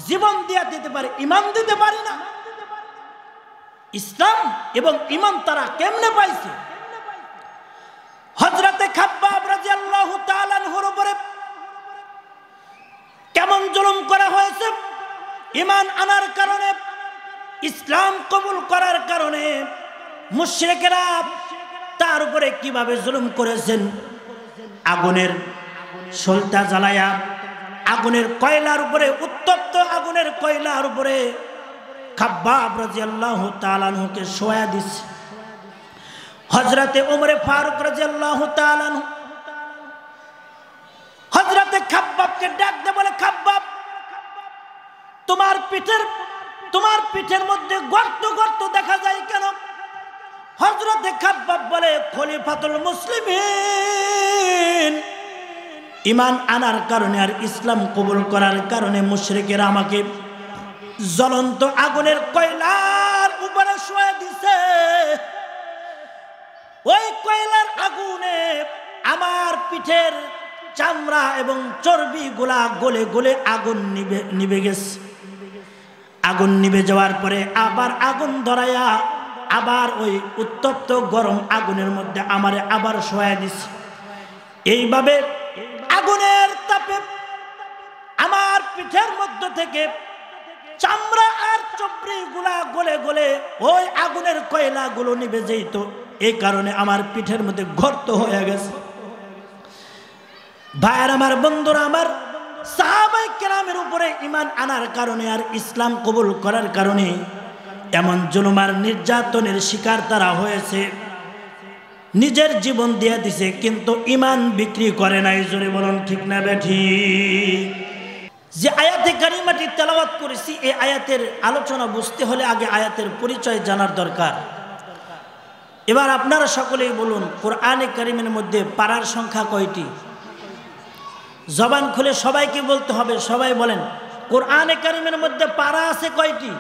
জীবন দিয়ে দিতে পারি, ইমান দিতে পারি না। ইসলাম এবং ইমান তারা কেমনে পাইছে? হযরতে খাব্বাব রাদিয়াল্লাহু তাআলা আনহুর উপরে কেমন জুলুম করা হয়েছে! ইমান আনার কারণে, ইসলাম কবুল করার কারণে মুশরিকেরা তার উপরে কিভাবে জুলুম করেছেন। আগুনের সলতা জ্বালায়া, আগুনের কয়লার উপরে, উত্তপ্ত আগুনের কয়লার উপরে খাব্বাব রাদিয়াল্লাহু তাআলা আনহুকে শোয়া দিছে। হযরতে ওমরে ফারুক রাদিয়াল্লাহু তাআলা আনহু হযরতে খাব্বাবকে ডাক দিয়ে বলে, খাব্বাব, তোমার পিঠের মধ্যে গর্ত গর্ত দেখা যায় কেন? হযরতে খাব্বাব বলে, খলিফাতুল মুসলিমিন, ঈমান আনার কারণে আর ইসলাম কবুল করার কারণে মুশরিকেরা আমাকে জ্বলন্ত আগুনের কয়লার উপরে শোয়া দিছে। ওই কয়লার আগুনে আমার পিঠের চামড়া এবং চর্বি গুলা গলে গলে আগুন নিভে গেছে। আগুন নিভে যাওয়ার পরে আবার আগুন ধরাইয়া আবার ওই উত্তপ্ত গরম আগুনের মধ্যে আমারে আবার শোয়া দিছে। এইভাবে আগুনের তাপে আমার পিঠের মধ্য থেকে চামড়া আর চর্বি গুলা গলে গলে ওই আগুনের কয়লা গুলো নিভে যেত। এই কারণে আমার পিঠের মধ্যে গর্ত হয়ে গেছে। ভাইয়ার আমার, বন্ধুরা আমার, সাহাবায়ে কেরামের উপরে ঈমান আনার কারণে আর ইসলাম কবুল করার কারণে এমন জুলুম আর নির্যাতনের শিকার তারা হয়েছে, নিজের জীবন দিয়ে দিছে, কিন্তু ঈমান বিক্রি করে নাই। জোরে বলুন ঠিক না বেঠিক? যে আয়াতে কারিমাটি তেলাওয়াত করেছি, এই আয়াতের আলোচনা বুঝতে হলে আগে আয়াতের পরিচয় জানার দরকার। এবার আপনারা সকলেই বলুন, কোরআনে কারিমের মধ্যে পারার সংখ্যা কয়টি? জবান খুলে সবাইকে বলতে হবে। সবাই বলেন, কোরআনে কারিমের মধ্যে পারা আছে কয়টি?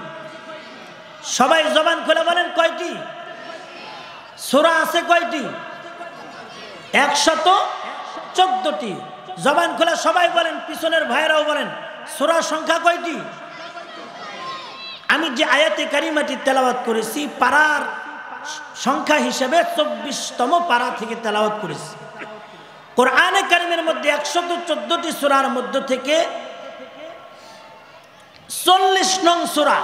সবাই জবান খুলে বলেন, কয়টি? সূরা আছে কয়টি? 114টি। জবান খুলে সবাই বলেন, পিছনের ভাইরাও বলেন, সূরার সংখ্যা কয়টি? আমি যে আয়াতে কারিমাটি তেলাওয়াত করেছি, পারার সংখ্যা হিসেবে 24তম পারা থেকে তেলাওয়াত করেছি। কোরআনে কারিমের মধ্যে 114টি সূরার মধ্য থেকে 40 নং সূরা,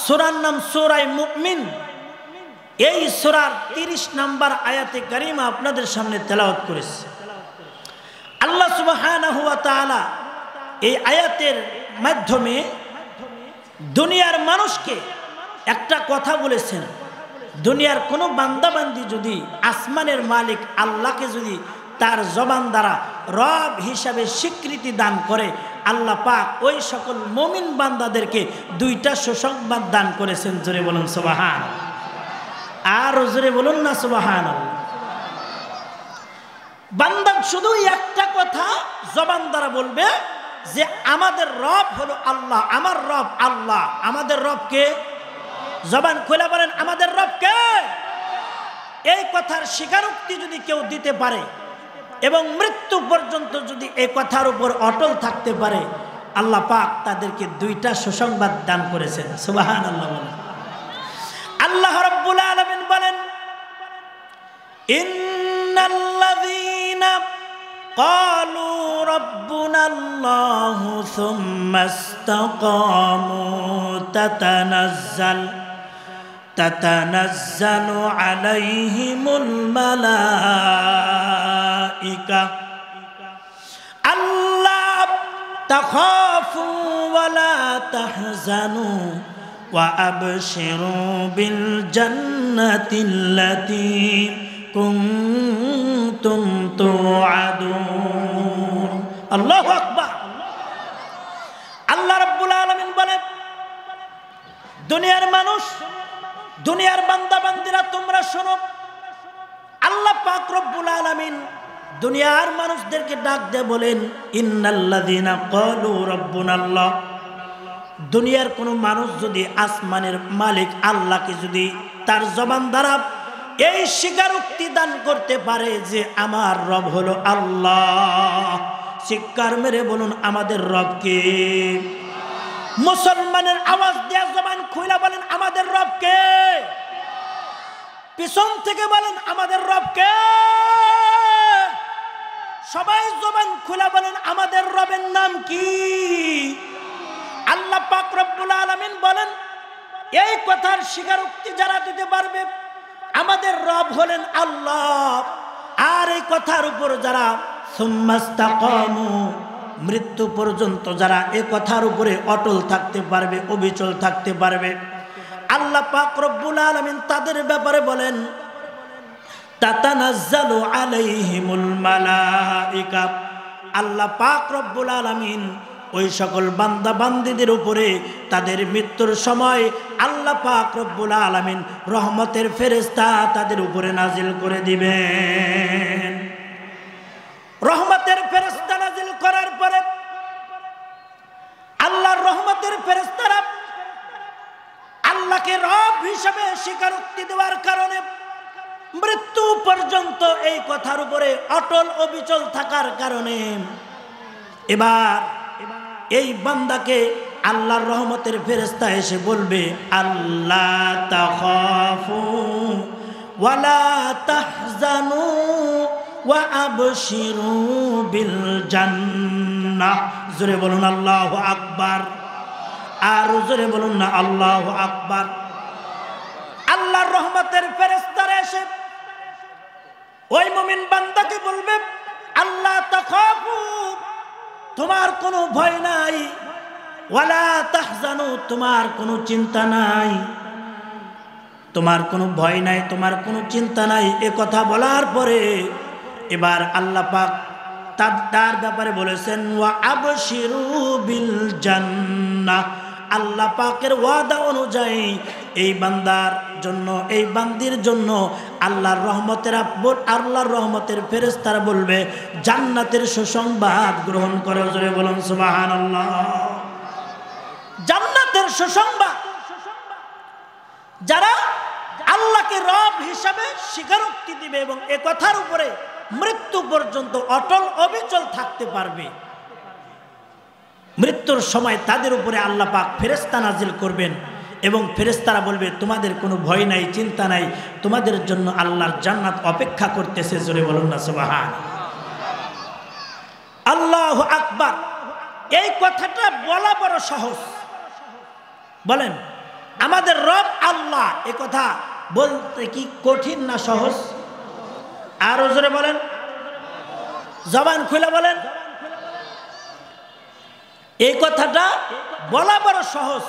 সূরার নাম সূরা মুমিন। এই সূরার 30 নম্বর আয়াতে কারিমা আপনাদের সামনে তেলাওয়াত করেছি। আল্লাহ সুবহানাহু ওয়া তাআলা এই আয়াতের মাধ্যমে দুনিয়ার মানুষকে একটা কথা বলেছেন। দুনিয়ার কোনো বান্দাবান্দি যদি আসমানের মালিক আল্লাহকে যদি তার জবান দ্বারা রব হিসাবে স্বীকৃতি দান করে, আল্লাহ পাক ওই সকল মুমিন বান্দাদেরকে 2টা সুসংবাদ দান করেছেন। জোরে বলুন সুবহানাল্লাহ। আর জোরে বলুন না সুবহানাল্লাহ। বান্দা শুধু একটা কথা জবান দ্বারা বলবে যে আমাদের রব হলো আল্লাহ, আমার রব আল্লাহ। আমাদের রব কে? জবান খুলে বলেন, আমাদের রব কে? এই কথার স্বীকারোক্তি যদি কেউ দিতে পারে এবং মৃত্যু পর্যন্ত যদি এই কথার উপর অটল থাকতে পারে, আল্লাহ পাক তাদেরকে 2টা সুসংবাদ দান করেছেন। সুবহানাল্লাহ বলেন। আল্লাহ রাব্বুল আলামিন বলেন, ইন্নাল্লাযীনা ক্বালু রাব্বুনাল্লাহু সুম্মা ইসতাকামু তাতানাজ্জালু আলাইহিমুল মালাইকা আল্লা তাখাফু ওয়া লা তাহজানু ওয়া আবশিরু বিল জান্নাতিল্লাতী কুনতুম তুআদুন। আল্লাহু আকবার। আল্লাহ রাব্বুল আলামিন বলেন, দুনিয়ার মানুষ, দুনিয়ার বান্দা বান্দিরা, তোমরা শোনো, আল্লাহ পাক রব্বুল আলামিন দুনিয়ার মানুষদেরকে ডাক দিয়ে বলেন, ইন্নাল্লাযীনা ক্বালু রাব্বুনাল্লাহ। দুনিয়ার কোনো মানুষ যদি আসমানের মালিক আল্লাহকে যদি তার জবান দ্বারা এই স্বীকারোক্তি দান করতে পারে যে আমার রব হলো আল্লাহ, চিৎকার মেরে বলুন, আমাদের রব কে? মুসলমানের আওয়াজ দিয়ে জবান খুলে বলেন আমাদের রব কে? পিছন থেকে বলেন আমাদের রব কে? সবাই জবান খুলে বলেন আমাদের রবের নাম কি? আল্লাহ পাক রব্বুল আলামিন বলেন, এই কথার স্বীকারোক্তি যারা দিতে পারবে আমাদের রব হলেন আল্লাহ, আর এই কথার উপর যারা সুম্মাস্তাকামু, মৃত্যু পর্যন্ত যারা এই কথার উপরে অটল থাকতে পারবে, অবিচল থাকতে পারবে, আল্লাহ পাক রব্বুল আলামিন তাদের ব্যাপারে বলেন তাতানাজ্জালু আলাইহিমুল মালাইকা। আল্লাহ পাক রব্বুল আলামিন ওই সকল বান্দা বান্দীদের উপরে তাদের মৃত্যুর সময় আল্লাহ পাক রব্বুল আলামিন রহমতের ফেরেশতা তাদের উপরে নাজিল করে দিবেন। রহমতের ফেরেশতা নাজিল করার পরে আল্লাহর রহমতের ফেরেশতারা আল্লাহকে রব হিসেবে স্বীকারোক্তি দেওয়ার কারণে মৃত্যু পর্যন্ত এই কথার উপরে অটল অবিচল থাকার কারণে এবার এই বান্দাকে আল্লাহর রহমতের ফেরেশতা এসে বলবে আল্লাহ তাখাফু ওয়ালা তাহজানু ওয়া আবশিরু বিল জান্নাহ। জোরে বলুন আল্লাহু আকবার, আর জোরে বলুন না আল্লাহু আকবার। আল্লাহর রহমতের ফেরেশতারা এসে ওই মুমিন বান্দাকে বলবে আল্লাহ তাখাফু, তোমার কোনো ভয় নাই, ওয়ালা তাহজানু, তোমার কোনো চিন্তা নাই, তোমার কোনো ভয় নাই, তোমার কোনো চিন্তা নাই। এ কথা বলার পরে এবার আল্লাহ পাক তার ব্যাপারে বলেছেন ওয়া আবশিরু বিল জান্নাহ। আল্লাহ পাকের ওয়াদা অনুযায়ী এই বান্দার জন্য, এই বান্দির জন্য আল্লাহর রহমতের ফেরেশতারা বলবে জান্নাতের সুসংবাদ গ্রহণ করে। জোরে বলুন সুবহানাল্লাহ। জান্নাতের সুসংবাদ যারা আল্লাহকে রব হিসাবে স্বীকারোক্তি দিবে এবং এ কথার উপরে মৃত্যু পর্যন্ত অটল অবিচল থাকতে পারবে, মৃত্যুর সময় তাদের উপরে আল্লাহ পাক ফেরেশতা নাজিল করবেন এবং ফেরেশতারা বলবে তোমাদের কোনো ভয় নাই, চিন্তা নাই, তোমাদের জন্য আল্লাহর জান্নাত অপেক্ষা করতেছে। জোরে বলুন না সুবহান আল্লাহু আকবার। এই কথাটা বলা বড় সহজ, বলেন আমাদের রব আল্লাহ, এ কথা বলতে কি কঠিন না সহজ? আরো জোরে বলেন, জবান খুলে বলেন। এই কথাটা বলা বড় সহজ,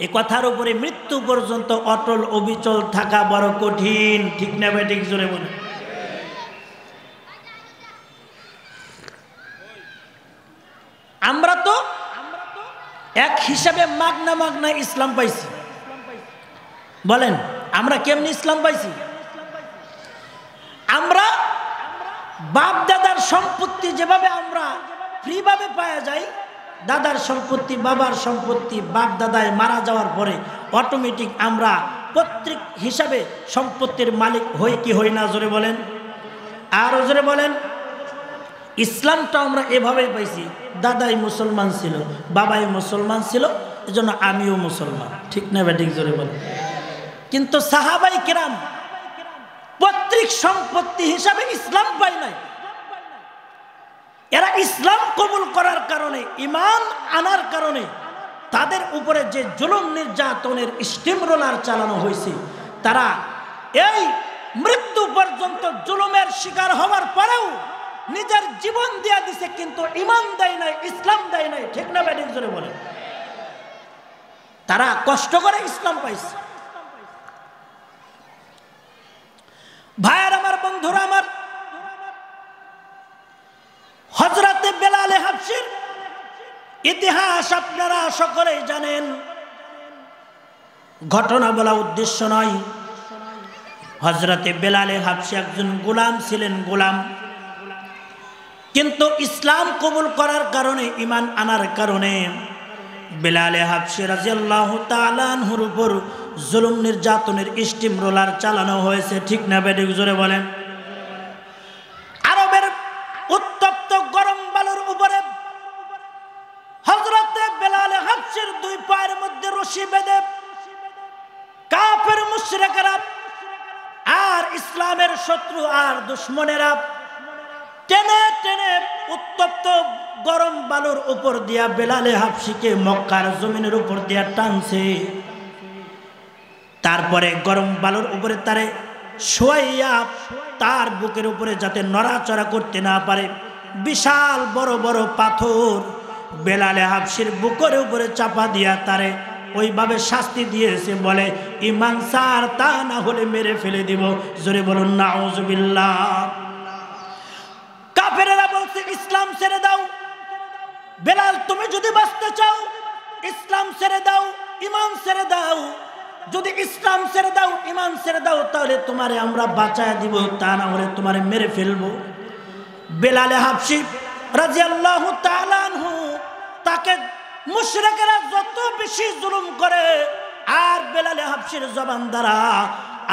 এ কথার উপরে মৃত্যু পর্যন্ত অটল অবিচল থাকা বড় কঠিন। ঠিক না ভাই? ঠিক জোরে বলেন। আমরা তো এক হিসাবে মাগনা মাগনা ইসলাম পাইছি। বলেন আমরা কেমনি ইসলাম পাইছি? আমরা বাপ দাদার সম্পত্তি যেভাবে আমরা ফ্রিভাবে পাওয়া যায়, দাদার সম্পত্তি, বাবার সম্পত্তি বাপ দাদায় মারা যাওয়ার পরে অটোমেটিক আমরা পৈতৃক হিসাবে সম্পত্তির মালিক হই কি হই না? জোরে বলেন, আরো জোরে বলেন। ইসলামটা আমরা এভাবেই পাইছি, দাদাই মুসলমান ছিল, বাবাই মুসলমান ছিল, এজন্য আমিও মুসলমান। ঠিক না ভাই? ঠিক জোরে বলেন। কিন্তু সাহাবাই কিরাম পৈতৃক সম্পত্তি হিসাবে ইসলাম পায় নাই। এরা ইসলাম কবুল করার কারণে, ঈমান আনার কারণে তাদের উপরে যে জুলুম নির্যাতনের স্টিম রোলার চালানো হয়েছে, তারা এই মৃত্যু পর্যন্ত জুলুমের শিকার হওয়ার পরেও নিজের জীবন দিয়ে দিছে, কিন্তু ঈমান দেয় নাই, ইসলাম দেয় নাই। ঠিক না ব্যাটিং জোরে বলে। তারা কষ্ট করে ইসলাম পাইছে। ভাইয়ার আমার, বন্ধুরা আমার, হযরতে বেলাল হাবশীর ইতিহাস আপনারা সকলেই জানেন। ঘটনা বলা উদ্দেশ্য নয়। হযরতে বেলাল হাবশী একজন গোলাম ছিলেন, গোলাম। কিন্তু ইসলাম কবুল করার কারণে, ঈমান আনার কারণে বেলাল হাবশী রাদিয়াল্লাহু তাআলা আনহুর উপর জুলুম নির্যাতনের স্টিম রোলার চালানো হয়েছে। ঠিক না বেঠিক জোরে বলেন। আরবের উত্তপ্ত গরম বালুর উপরে হযরতে বেলাল হাবশীর রশি বেঁধে কাফের মুশরিকরা আর ইসলামের শত্রু আর দুশমনেরা টেনে টেনে উত্তপ্ত গরম বালুর উপর দিয়া বেলালে হাবশিকে মক্কার জমিনের উপর দিয়া টানছে। তারপরে গরম বালুর উপরে তারে শোয়াইয়া তার বুকের উপরে যাতে নড়াচড়া করতে না পারে বিশাল বড় বড় পাথর বেলালে হাবশির বুকের উপরে চাপা দিয়া তারে ওইভাবে শাস্তি দিয়েছে। বলে ঈমান সার, তা না হলে মেরে ফেলে দিব। জোরে বলুন নাউজুবিল্লাহ। কাফেরেরা বলছে ইসলাম ছেড়ে দাও, বেলাল তুমি যদি বাঁচতে চাও ইসলাম ছেড়ে দাও, ঈমান ছেড়ে দাও। যদি ইসলাম ছেড়ে দাও, ঈমান ছেড়ে দাও, তাহলে তোমারে আমরা বাঁচায় দিব, তা না হলে তোমারে মেরে ফেলবো। বেলালে হাবশি রাদিয়াল্লাহু তাআলা আনহু তাকে মুশরিকেরা যত বেশি জুলুম করে আর বেলালে হাবশির জবান দ্বারা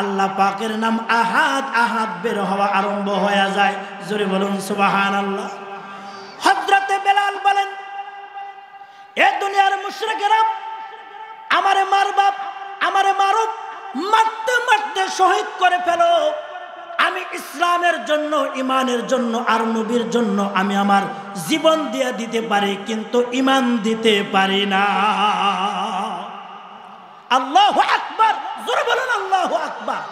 আল্লাহ পাকের নাম আহাদ আহাদ বের হওয়া আরম্ভ হয়ে যায়। জোরে বলুন সুবহানাল্লাহ। হযরতে বেলাল বলেন, এ দুনিয়ার মুশরিকেরা আমারে মারবা, আমারে মারুক, মারতে মারতে শহীদ করে ফেলো। আমি ইসলামের জন্য, ঈমানের জন্য আর নবীর জন্য আমি আমার জীবন দিয়ে দিতে পারি, কিন্তু ঈমান দিতে পারি না। আল্লাহু আকবার, জোরে বলুন আল্লাহু আকবার।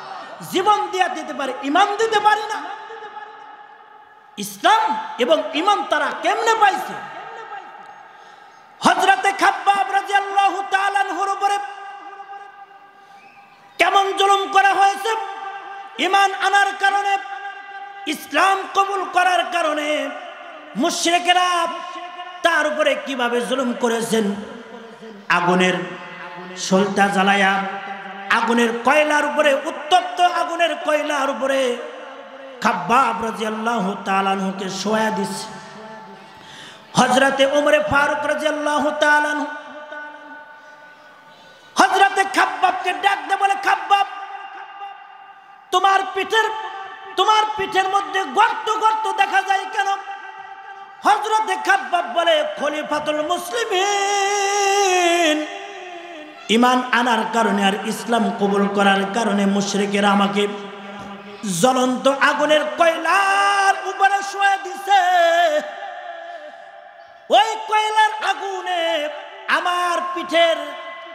জীবন দিয়ে দিতে পারি, ঈমান দিতে পারি না। ইসলাম এবং ঈমান তারা কেমনে পাইছে? হযরতে খাব্বাব রাদিয়াল্লাহু তাআলা আনহুর উপরে কেমন জুলুম করা হয়েছে! ঈমান আনার কারণে, ইসলাম কবুল করার কারণে মুশরিকেরা তার উপরে কিভাবে জুলুম করেছেন। আগুনের সলতা জ্বালায়া আগুনের কয়লার উপরে, উত্তপ্ত আগুনের কয়লার উপরে খাব্বাব রাদিয়াল্লাহু তাআলা আনহুকে শোয়া দিছে। হযরতে ওমর ফারুক রাদিয়াল্লাহু তাআলা আনহু হযরতে খাব্বাবকে ডাক দিয়ে বলে, খাব্বাব তোমার পিঠের মধ্যে গর্ত গর্ত দেখা যায় কেন? হযরতে খাব্বাব বলে, খলিফাতুল মুসলিমিন, ঈমান আনার কারণে আর ইসলাম কবুল করার কারণে মুশরিকেরা আমাকে জ্বলন্ত আগুনের কয়লার উপরে শোয়া দিছে। ওই কয়লার আগুনে আমার পিঠের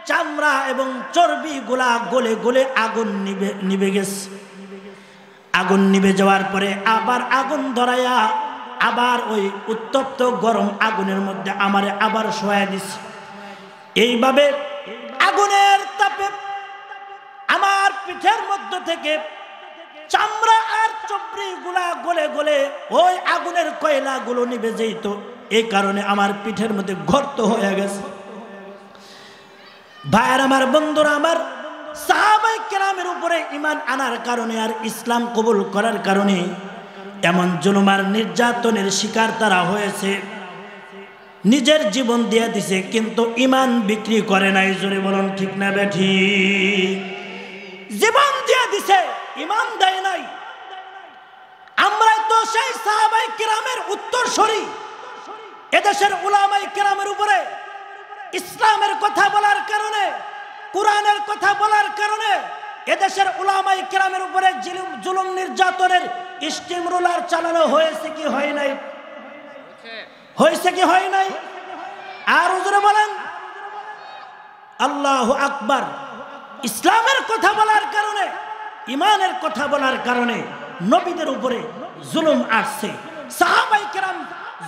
চামড়া এবং চর্বি গুলা গলে গলে আগুন নিভে গেছে। আগুন নিভে যাওয়ার পরে আবার আগুন ধরাইয়া আবার ওই উত্তপ্ত গরম আগুনের মধ্যে আমারে আবার শোয়া দিছে। এইভাবে আগুনের তাপে আমার পিঠের মধ্য থেকে চামড়া আর চর্বি গুলা গলে গলে ওই আগুনের কয়লা গুলো নিভে যেত। এই কারণে আমার পিঠের মধ্যে গর্ত হয়ে গেছে। ভাইয়ের আমার, বন্ধুরা আমার, সাহাবায়ে কেরামের উপরে ঈমান আনার কারণে আর ইসলাম কবুল করার কারণে এমন জুলুম আর নির্যাতনের শিকার তারা হয়েছে, নিজের জীবন দিয়ে দিছে, কিন্তু ঈমান বিক্রি করে নাই। জোরে বলুন ঠিক না বেঠিক? জীবন দিয়ে দিছে, ঈমান দেয় নাই। আমরা তো সেই সাহাবায়ে কেরামের উত্তরসূরি। এদেশের উলামায়ে কেরামের উপরে ইসলামের কথা বলার কারণে, কোরআনের কথা বলার কারণে এদেশের উলামায়ে কেরামের উপরে জুলুম নির্যাতনের স্টিম রোলার চালানো হয়েছে কি হয় নাই? হয়েছে কি হয় নাই? আর হুজুরে বলেন আল্লাহু আকবার। ইসলামের কথা বলার কারণে, ঈমানের কথা বলার কারণে নবীদের উপরে জুলুম আসছে, সাহাবায়ে কেরাম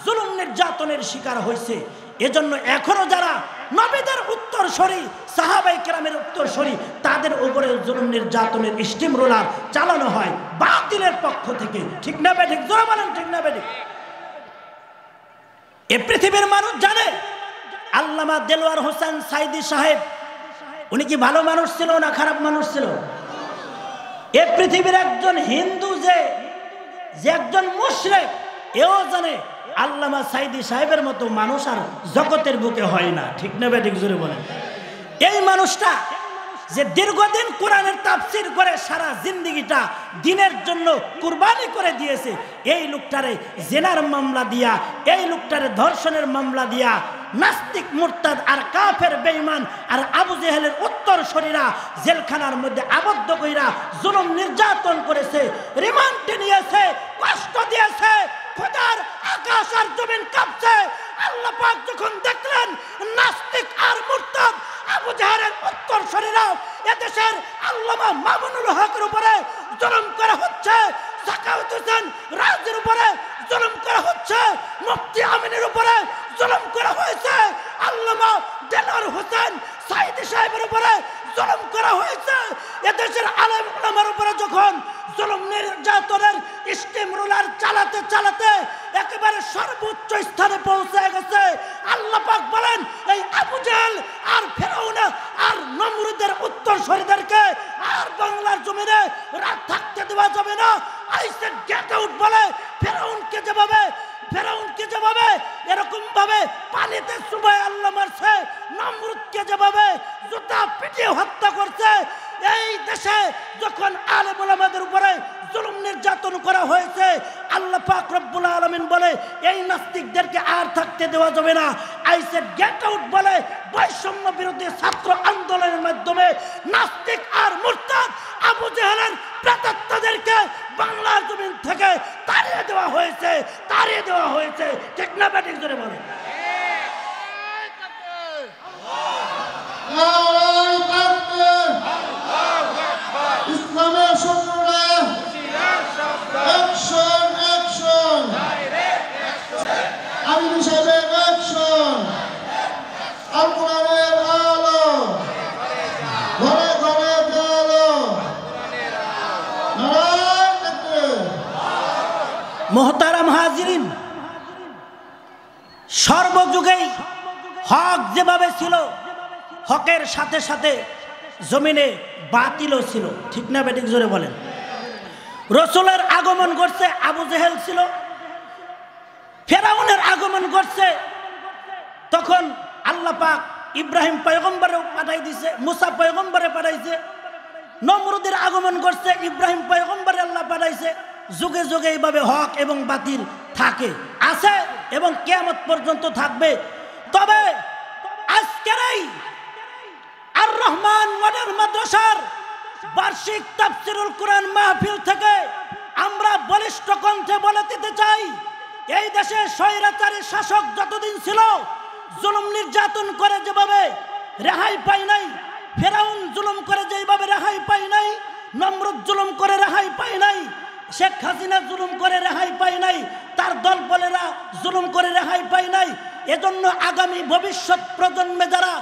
জুলুম নির্যাতনের শিকার হয়েছে। এজন্য এখনো যারা নবীদের উত্তরসূরি, সাহাবায়ে কেরামের উত্তরসূরি, তাদের উপরে জুলুম নির্যাতনের স্টিম রোলার চালানো হয় বাতিলের পক্ষ থেকে। ঠিক না বেঠিক? জোরে বলেন ঠিক না বেঠিক? এ পৃথিবীর মানুষ জানে আল্লামা দেলোয়ার হোসেন সাইদি সাহেব উনি কি ভালো মানুষ ছিল না খারাপ মানুষ ছিল? এ পৃথিবীর একজন হিন্দু যে একজন মুশরিক, এও জানে আল্লামা সাইদি সাহেবের মতো মানুষ আর জগতের বুকে হয় না। ঠিক না বেঠিক? জোরে বলেন। এই মানুষটা যে দীর্ঘদিন কোরআনের তাফসীর করে সারা জিন্দেগিটা দ্বীনের জন্য কুরবানি করে দিয়েছে, এই লোকটারে জিনার মামলা দিয়া, এই লোকটারে ধর্ষণের মামলা দিয়া নাস্তিক মুরতাদ আর কাফের বেঈমান আর আবু জেহেলের উত্তরসূরিরা জেলখানার মধ্যে আবদ্ধ কইরা জুলুম নির্যাতন করেছে, রিমান্ডে নিয়েছে, কষ্ট দিয়েছে। খোদার আকাশ আর জমিন কাঁপছে। আল্লাহ পাক যখন দেখলেন নাস্তিক আর মুরতাদ আবু জেহেলের উত্তরসূরিরা এদেশের আল্লামা মামুনুল হকের উপরে জুলুম করা হচ্ছে, সাখাওয়াত হোসেন রাজের উপরে জুলুম করা হচ্ছে, মুফতি আমিনের উপরে জুলুম করা হয়েছে, আল্লামা দেলোয়ার হোসেন সাইদি সাহেবের উপরে জুলুম করা হয়েছে, এদেশের আলেম ওলামার উপরে যখন জুলুম নির্যাতনের স্টিম রোলার চালাতে চালাতে একেবারে সর্বোচ্চ স্থানে পৌঁছে গেছে, আল্লাহ পাক বলেন এই আবু জেহেল আর ফেরাউন আর নমরুদের উত্তরসূরিদেরকে আর বাংলার জমিনে রাত থাকতে দেওয়া যাবে না। আইসে গেট আউট বলে ফেরাউনকে যেভাবে এরকম ভাবে পানিতে চুবায় আল্লাহ মারছে, নমরুদকে যেভাবে জুতা পিটিয়ে হত্যা করছে, এই দেশে যখন আলেম ওলামাদের উপরে জুলুম নির্যাতন করা হয়েছে, আল্লাহ পাক রব্বুল আলামিন বলে এই নাস্তিকদেরকে আর থাকতে দেওয়া যাবে না। আইসে গেট আউট বলে বৈষম্য বিরোধী ছাত্র আন্দোলনের মাধ্যমে নাস্তিক আর মুরতাদ আবু জেহেলের প্রেতাত্মাদেরকে বাংলার জমিন থেকে তাড়িয়ে দেওয়া হয়েছে। ঠিক না ব্যাটিং করে বলে ইসলামের শত্রুরা অ্যাকশন অ্যাকশন, আমির সাহেবের অ্যাকশন, আল কোরআনের আলো ঘরে ঘরে আলো, নারায়ণ তাকবীর। মুহতারাম হাজিরিন, সর্বযুগেই হক যেভাবে ছিল, হকের সাথে সাথে জমিনে বাতিলও ছিল। ঠিক না বেঠিক জোরে বলেন? রসুলের আগমন করছে, আবু জেহেল ছিল। ফেরাউনের আগমন করছে, তখন আল্লাহ পাক ইব্রাহিম পয়গম্বরে পাঠাই দিছে, মুসা পয়গম্বরে পাঠাইছে। নমরুদের আগমন করছে, ইব্রাহিম পয়গম্বরে আল্লাহ পাঠাইছে। যুগে যুগে এইভাবে হক এবং বাতিল থাকে, আছে এবং কিয়ামত পর্যন্ত থাকবে। তবে আজকের এই আর রহমান মডেল মাদ্রাসার বার্ষিক তাফসীরুল কোরআন মাহফিল থেকে আমরা বলিষ্ঠ কণ্ঠে বলে দিতে চাই, এই দেশে স্বৈরাচারী শাসক যতদিন ছিল জুলুম নির্যাতন করে যেভাবে রেহাই পায় নাই, ফেরাউন জুলুম করে যেভাবে রেহাই পায় নাই, নমরুদ জুলুম করে রেহাই পায় নাই, শেখ হাসিনা জুলুম করে রেহাই পায় নাই, তার দল বলেরা জুলুম করে রেহাই পায় নাই। এজন্য আগামী ভবিষ্যৎ প্রজন্মে যারা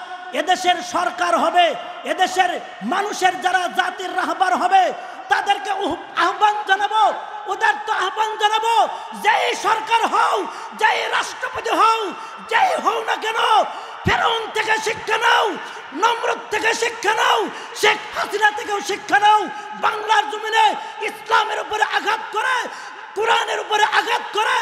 এদেশের সরকার হবে, এদেশের মানুষের যারা জাতির রাহবার হবে, তাদেরকে আহ্বান জানাবো, ওদের তো আহ্বান জানাবো, যেই সরকার হও, যেই রাষ্ট্রপতি হও, যেই হও না কেন, ফেরাউন থেকে শিক্ষা নাও, নমরুদ থেকে শিক্ষা নাও, শেখ হাসিনা থেকেও শিক্ষা নাও। বাংলার জমিনে ইসলামের উপরে আঘাত করে, কোরআনের উপরে আঘাত করে,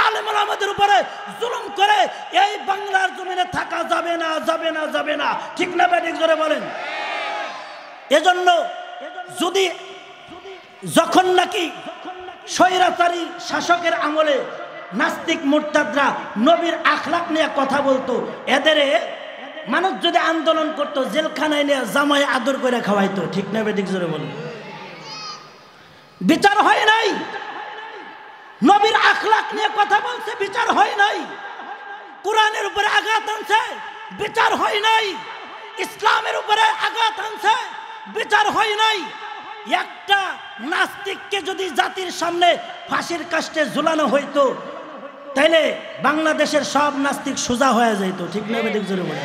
আলেম ওলামাদের উপরে জুলুম করে এই বাংলার জমিনে থাকা যাবে না, যাবে না, যাবে না। ঠিক না ব্যাটিক জোরে বলেন? এজন্য যদি যখন নাকি স্বৈরাচারী শাসকের আমলে নাস্তিক মুরতাদরা নবীর আখলাক নিয়ে কথা বলতো, এদের মানুষ যদি আন্দোলন করতো, জেলখানায় নিয়ে জামাই আদর করে খাওয়াইতো। ঠিক না ব্যাটিক জোরে বলেন? বিচার হয় নাই। নবীর আখলাক নিয়ে কথা বলছে, বিচার হয় নাই। কোরআনের উপরে আঘাত আনছে, বিচার হয় নাই। ইসলামের উপরে আঘাত আনছে, বিচার হয় নাই। একটা নাস্তিককে যদি জাতির সামনে ফাঁসির কাস্টে ঝুলানো হইতো, তাইলে বাংলাদেশের সব নাস্তিক সোজা হয়ে যাইতো। ঠিক না বেঠিক জোরে বলে?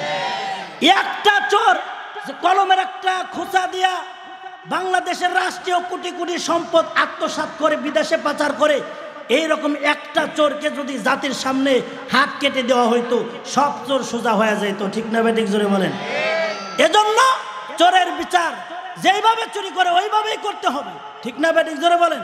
একটা চোর কলমের একটা খোঁচা দিয়া বাংলাদেশের রাষ্ট্রীয় কোটি কোটি সম্পদ আত্মসাৎ করে বিদেশে পাচার করে, এইরকম একটা চোরকে যদি জাতির সামনে হাত কেটে দেওয়া হইতো, সব চোর সোজা হয়ে যেত। ঠিক না বেঠিক জোরে বলেন? এজন্য চোরের বিচার যেইভাবে চুরি করে ওইভাবেই করতে হবে। ঠিক না বেঠিক জোরে বলেন?